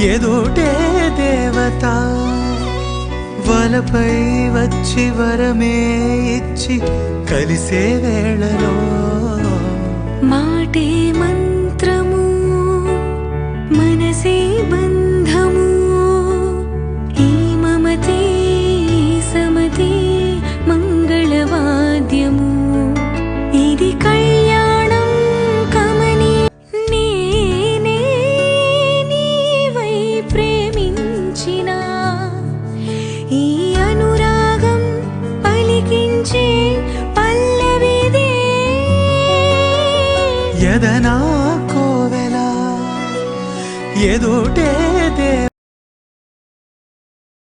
ఎదుటే దేవత వలపై వచ్చి వరమే ఇచ్చి కలిసే వేళలో మాటే మంత్రము మనసే బంధము ఈ మమతే సమతే మంగళవాద్యము ఇది కళ్యాణం కమని నేనే నీవై ప్రేమించిన ఈ అనురాగం పలికించే పల్లవిదే ఎదనా కోవెల ఎదుటే